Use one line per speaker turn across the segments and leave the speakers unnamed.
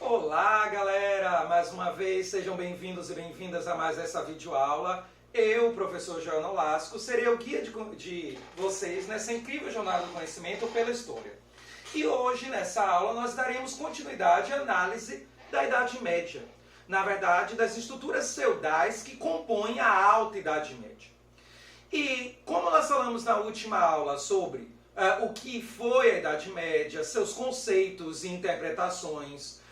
Olá galera, mais uma vez sejam bem-vindos e bem-vindas a mais essa videoaula. Eu, professor Joel Nolasco, serei o guia de vocês nessa incrível jornada do conhecimento pela história. E hoje, nessa aula, nós daremos continuidade à análise da Idade Média. Na verdade, das estruturas feudais que compõem a Alta Idade Média. E como nós falamos na última aula sobre o que foi a Idade Média, seus conceitos e interpretações,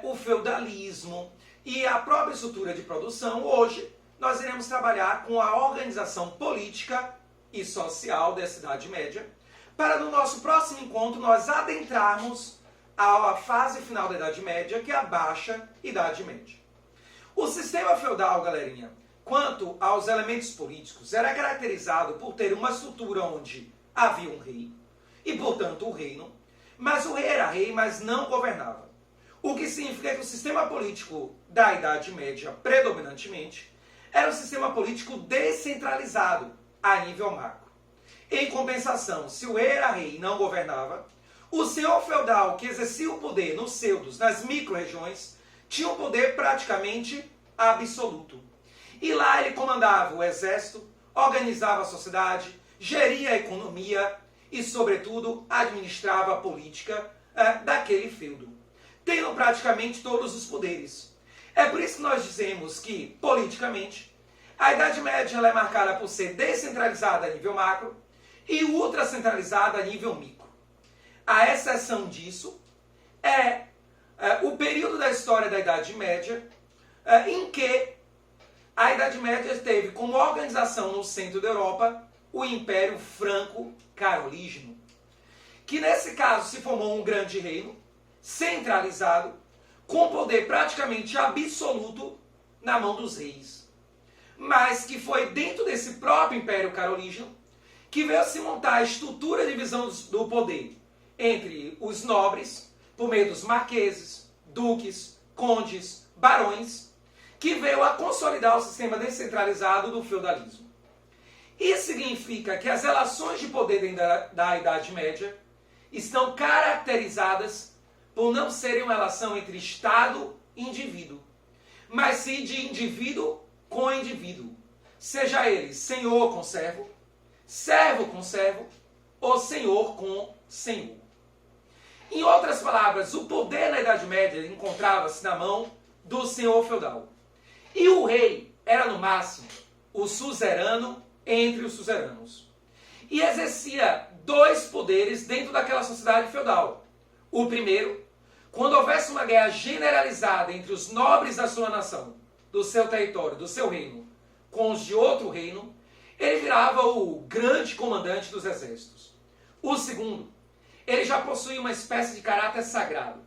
o feudalismo e a própria estrutura de produção, hoje nós iremos trabalhar com a organização política e social dessa Idade Média, para no nosso próximo encontro nós adentrarmos à fase final da Idade Média, que é a Baixa Idade Média. O sistema feudal, galerinha, quanto aos elementos políticos, era caracterizado por ter uma estrutura onde havia um rei, e portanto o reino, mas o rei era rei, mas não governava. O que significa que o sistema político da Idade Média, predominantemente, era um sistema político descentralizado a nível macro. Em compensação, se o rei era rei e não governava, o senhor feudal que exercia o poder nos feudos, nas micro-regiões, tinha um poder praticamente absoluto. E lá ele comandava o exército, organizava a sociedade, geria a economia e, sobretudo, administrava a política daquele feudo, tendo praticamente todos os poderes. É por isso que nós dizemos que, politicamente, a Idade Média ela é marcada por ser descentralizada a nível macro e ultracentralizada a nível micro. A exceção disso é o período da história da Idade Média em que a Idade Média teve como organização no centro da Europa o Império Franco-Carolígeno, que nesse caso se formou um grande reino centralizado, com poder praticamente absoluto na mão dos reis. Mas que foi dentro desse próprio Império Carolígeno que veio se montar a estrutura de divisão do poder entre os nobres, por meio dos marqueses, duques, condes, barões, que veio a consolidar o sistema descentralizado do feudalismo. Isso significa que as relações de poder dentro da Idade Média estão caracterizadas por não serem uma relação entre Estado e indivíduo, mas sim de indivíduo com indivíduo, seja ele senhor com servo, servo com servo ou senhor com senhor. Em outras palavras, o poder na Idade Média encontrava-se na mão do senhor feudal. E o rei era, no máximo, o suzerano entre os suzeranos. E exercia dois poderes dentro daquela sociedade feudal. O primeiro, quando houvesse uma guerra generalizada entre os nobres da sua nação, do seu território, do seu reino, com os de outro reino, ele virava o grande comandante dos exércitos. O segundo, ele já possuía uma espécie de caráter sagrado,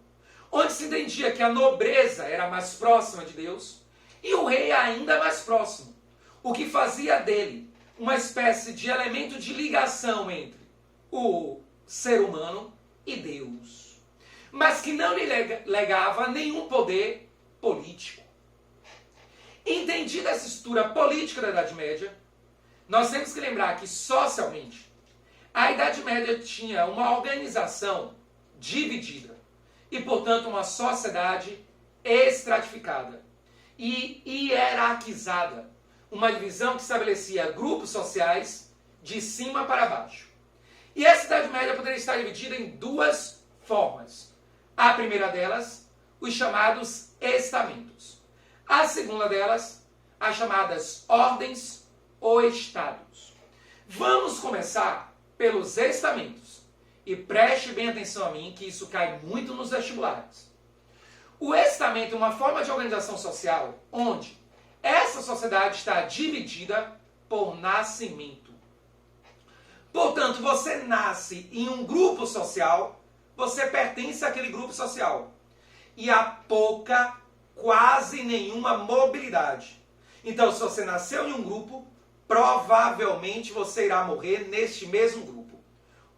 onde se entendia que a nobreza era mais próxima de Deus e o rei ainda mais próximo, o que fazia dele uma espécie de elemento de ligação entre o ser humano e Deus, mas que não lhe legava nenhum poder político. Entendida essa estrutura política da Idade Média, nós temos que lembrar que, socialmente, a Idade Média tinha uma organização dividida e, portanto, uma sociedade estratificada e hierarquizada, uma divisão que estabelecia grupos sociais de cima para baixo. E essa Idade Média poderia estar dividida em duas formas. A primeira delas, os chamados estamentos. A segunda delas, as chamadas ordens ou estados. Vamos começar pelos estamentos. E preste bem atenção a mim, que isso cai muito nos vestibulares. O estamento é uma forma de organização social onde essa sociedade está dividida por nascimento. Portanto, você nasce em um grupo social, você pertence àquele grupo social. E há pouca, quase nenhuma mobilidade. Então, se você nasceu em um grupo, provavelmente você irá morrer neste mesmo grupo.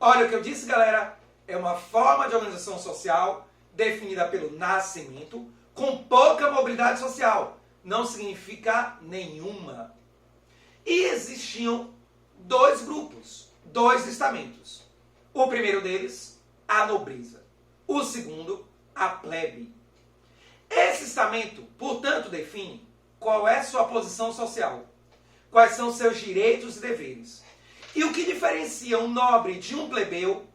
Olha o que eu disse, galera, é uma forma de organização social definida pelo nascimento, com pouca mobilidade social. Não significa nenhuma. E existiam dois grupos, dois estamentos. O primeiro deles, a nobreza. O segundo, a plebe. Esse estamento, portanto, define qual é sua posição social, quais são seus direitos e deveres. E o que diferencia um nobre de um plebeu,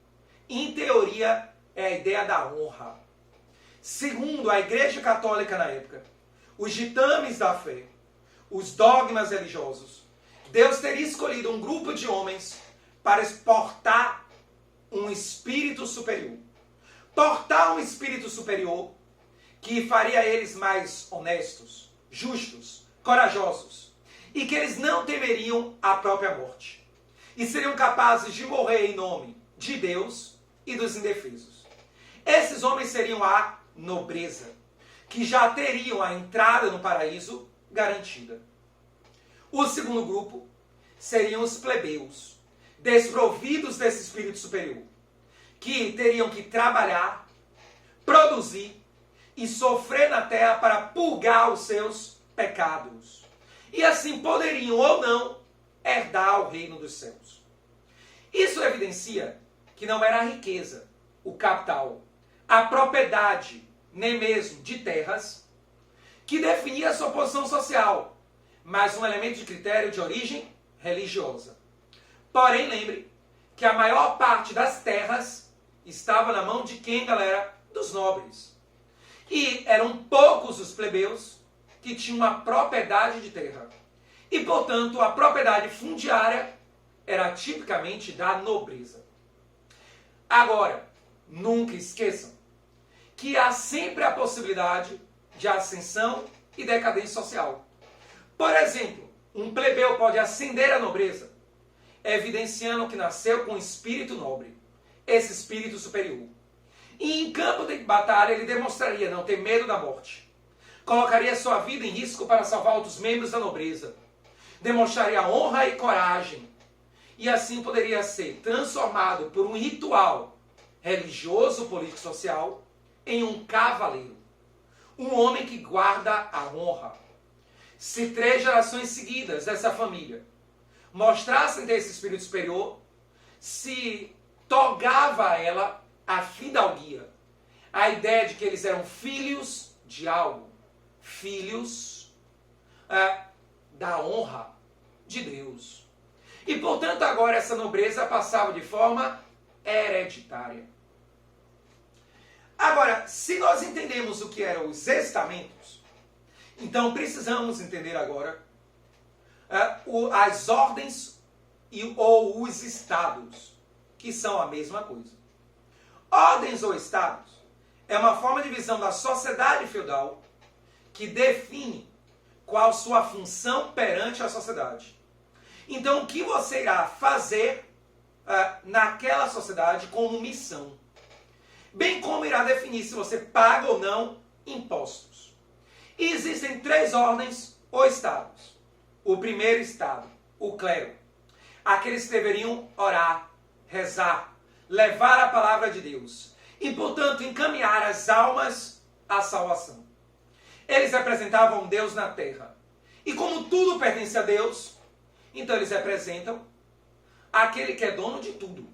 em teoria, é a ideia da honra. Segundo a Igreja Católica na época, os ditames da fé, os dogmas religiosos, Deus teria escolhido um grupo de homens para portar um espírito superior. Portar um espírito superior que faria eles mais honestos, justos, corajosos, e que eles não temeriam a própria morte. E seriam capazes de morrer em nome de Deus e dos indefesos. Esses homens seriam a nobreza, que já teriam a entrada no paraíso garantida. O segundo grupo seriam os plebeus, desprovidos desse espírito superior, que teriam que trabalhar, produzir e sofrer na terra para purgar os seus pecados. E assim poderiam ou não herdar o reino dos céus. Isso evidencia que não era a riqueza, o capital, a propriedade, nem mesmo de terras, que definia a sua posição social, mas um elemento de critério de origem religiosa. Porém, lembre que a maior parte das terras estava na mão de quem, galera? Dos nobres. E eram poucos os plebeus que tinham uma propriedade de terra. E, portanto, a propriedade fundiária era tipicamente da nobreza. Agora, nunca esqueçam que há sempre a possibilidade de ascensão e decadência social. Por exemplo, um plebeu pode ascender à nobreza, evidenciando que nasceu com um espírito nobre, esse espírito superior. E em campo de batalha ele demonstraria não ter medo da morte, colocaria sua vida em risco para salvar outros membros da nobreza, demonstraria honra e coragem, e assim poderia ser transformado por um ritual religioso, político, social, em um cavaleiro, um homem que guarda a honra. Se 3 gerações seguidas dessa família mostrassem ter esse espírito superior, se togava a ela a fidalguia, a ideia de que eles eram filhos de algo, filhos da honra de Deus. E, portanto, agora essa nobreza passava de forma hereditária. Agora, se nós entendemos o que eram os estamentos, então precisamos entender agora as ordens ou os estados, que são a mesma coisa. Ordens ou estados é uma forma de visão da sociedade feudal que define qual sua função perante a sociedade. Então, o que você irá fazer naquela sociedade como missão, bem como irá definir se você paga ou não impostos. E existem 3 ordens ou estados. O primeiro estado, o clero, aqueles que deveriam orar, rezar, levar a palavra de Deus e, portanto, encaminhar as almas à salvação. Eles representavam Deus na terra. E como tudo pertence a Deus, então eles representam aquele que é dono de tudo.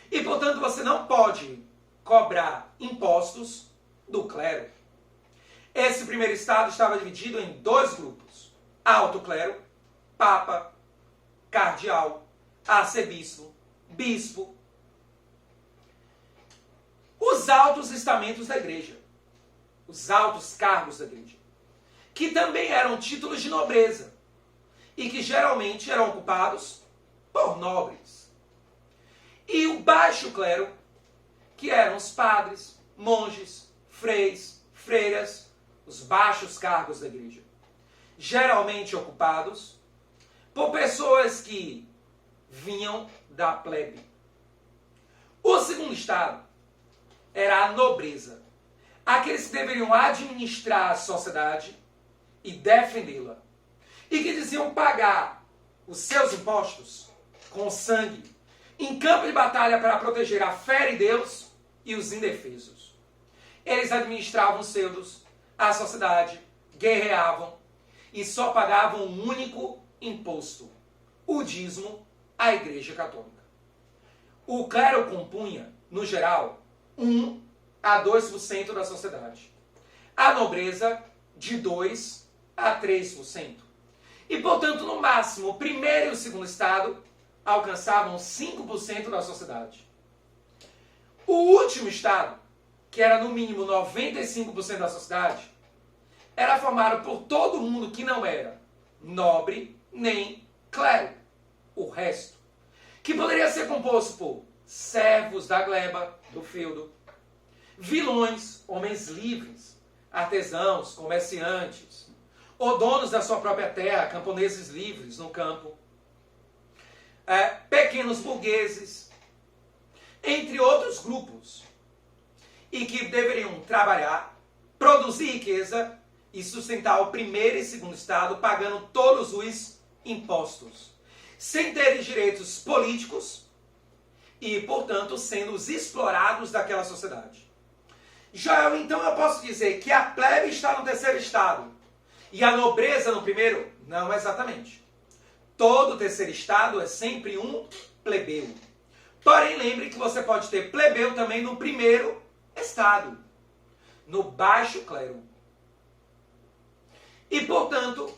E, portanto, você não pode cobrar impostos do clero. Esse primeiro estado estava dividido em 2 grupos. Alto clero, papa, cardeal, arcebispo, bispo. Os altos estamentos da igreja. Os altos cargos da igreja. Que também eram títulos de nobreza. E que geralmente eram ocupados por nobres. E o baixo clero, que eram os padres, monges, freiras, os baixos cargos da igreja. Geralmente ocupados por pessoas que vinham da plebe. O segundo estado era a nobreza. Aqueles que deveriam administrar a sociedade e defendê-la. E que diziam pagar os seus impostos com sangue em campo de batalha para proteger a fé em Deus e os indefesos. Eles administravam os feudos, a sociedade, guerreavam e só pagavam um único imposto, o dízimo à Igreja Católica. O clero compunha, no geral, 1 a 2% da sociedade. a nobreza de 2 a 3%. E, portanto, no máximo, o primeiro e o segundo estado alcançavam 5% da sociedade. O último estado, que era no mínimo 95% da sociedade, era formado por todo mundo que não era nobre nem clero. O resto, que poderia ser composto por servos da gleba, do feudo, vilões, homens livres, artesãos, comerciantes, ou donos da sua própria terra, camponeses livres no campo, pequenos burgueses, entre outros grupos, e que deveriam trabalhar, produzir riqueza e sustentar o primeiro e segundo estado, pagando todos os impostos, sem terem direitos políticos e, portanto, sendo os explorados daquela sociedade. Joel, então eu posso dizer que a plebe está no terceiro estado e a nobreza no primeiro? Não exatamente. Todo terceiro estado é sempre um plebeu. Porém, lembre que você pode ter plebeu também no primeiro estado, no baixo clero. E, portanto,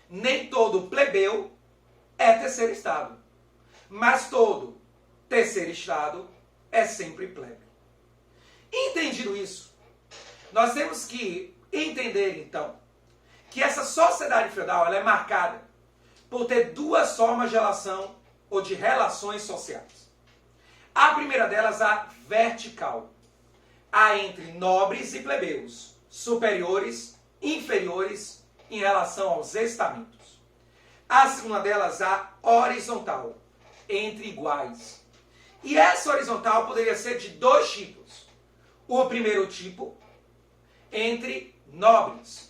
nem todo plebeu é terceiro estado, mas todo terceiro estado é sempre plebe. Entendido isso, nós temos que entender, então, que essa sociedade feudal ela é marcada por ter duas formas de relação ou de relações sociais. A primeira delas, a vertical, a entre nobres e plebeus, superiores, inferiores em relação aos estamentos. A segunda delas, a horizontal, entre iguais. E essa horizontal poderia ser de dois tipos. O primeiro tipo, entre nobres,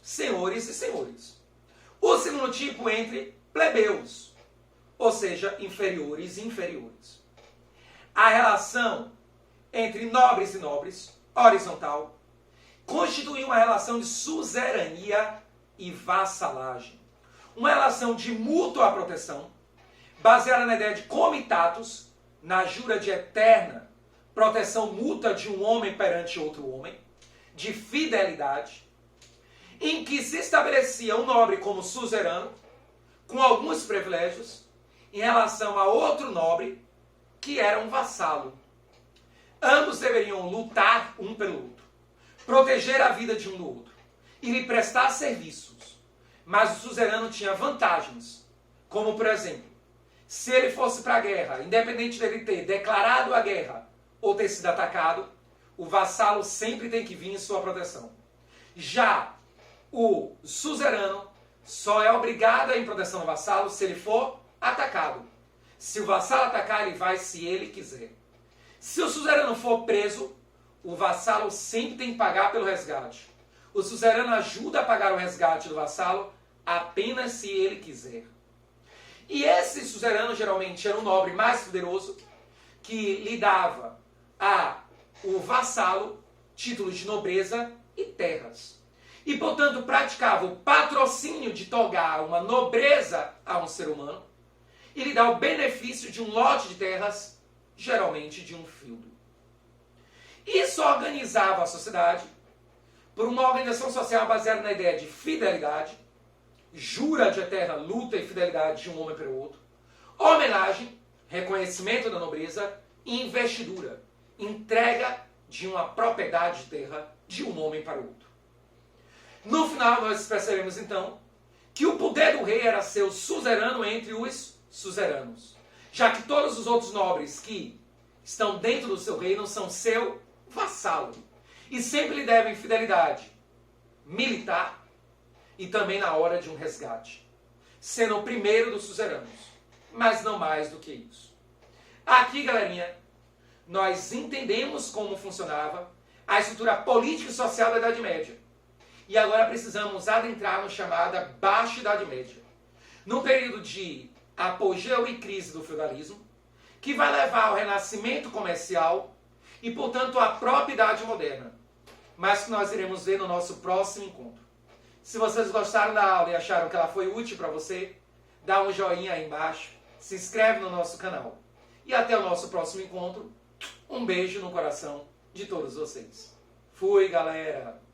senhores e senhores. O segundo tipo, entre plebeus, ou seja, inferiores e inferiores. A relação entre nobres e nobres, horizontal, constitui uma relação de suzerania e vassalagem. Uma relação de mútua proteção, baseada na ideia de comitatus, na jura de eterna proteção mútua de um homem perante outro homem, de fidelidade, em que se estabelecia um nobre como suzerano, com alguns privilégios, em relação a outro nobre, que era um vassalo. Ambos deveriam lutar um pelo outro, proteger a vida de um do outro, e lhe prestar serviços. Mas o suzerano tinha vantagens, como, por exemplo, se ele fosse para a guerra, independente dele ter declarado a guerra ou ter sido atacado, o vassalo sempre tem que vir em sua proteção. Já o suzerano só é obrigado a ir em proteção do vassalo se ele for atacado. Se o vassalo atacar, ele vai se ele quiser. Se o suzerano for preso, o vassalo sempre tem que pagar pelo resgate. O suzerano ajuda a pagar o resgate do vassalo apenas se ele quiser. E esse suzerano geralmente era um nobre mais poderoso que lhe dava o vassalo títulos de nobreza e terras. E, portanto, praticava o patrocínio de togar uma nobreza a um ser humano e lhe dá o benefício de um lote de terras, geralmente de um feudo. Isso organizava a sociedade por uma organização social baseada na ideia de fidelidade, jura de eterna luta e fidelidade de um homem para o outro, homenagem, reconhecimento da nobreza e investidura, entrega de uma propriedade de terra de um homem para o outro. No final, nós percebemos então que o poder do rei era ser o suzerano entre os suzeranos, já que todos os outros nobres que estão dentro do seu reino são seu vassalo e sempre lhe devem fidelidade militar e também na hora de um resgate, sendo o primeiro dos suzeranos, mas não mais do que isso. Aqui, galerinha, nós entendemos como funcionava a estrutura política e social da Idade Média. E agora precisamos adentrar no chamada Baixa Idade Média, num período de apogeu e crise do feudalismo, que vai levar ao renascimento comercial e, portanto, à própria Idade Moderna, mas que nós iremos ver no nosso próximo encontro. Se vocês gostaram da aula e acharam que ela foi útil para você, dá um joinha aí embaixo, se inscreve no nosso canal. E até o nosso próximo encontro. Um beijo no coração de todos vocês. Fui, galera!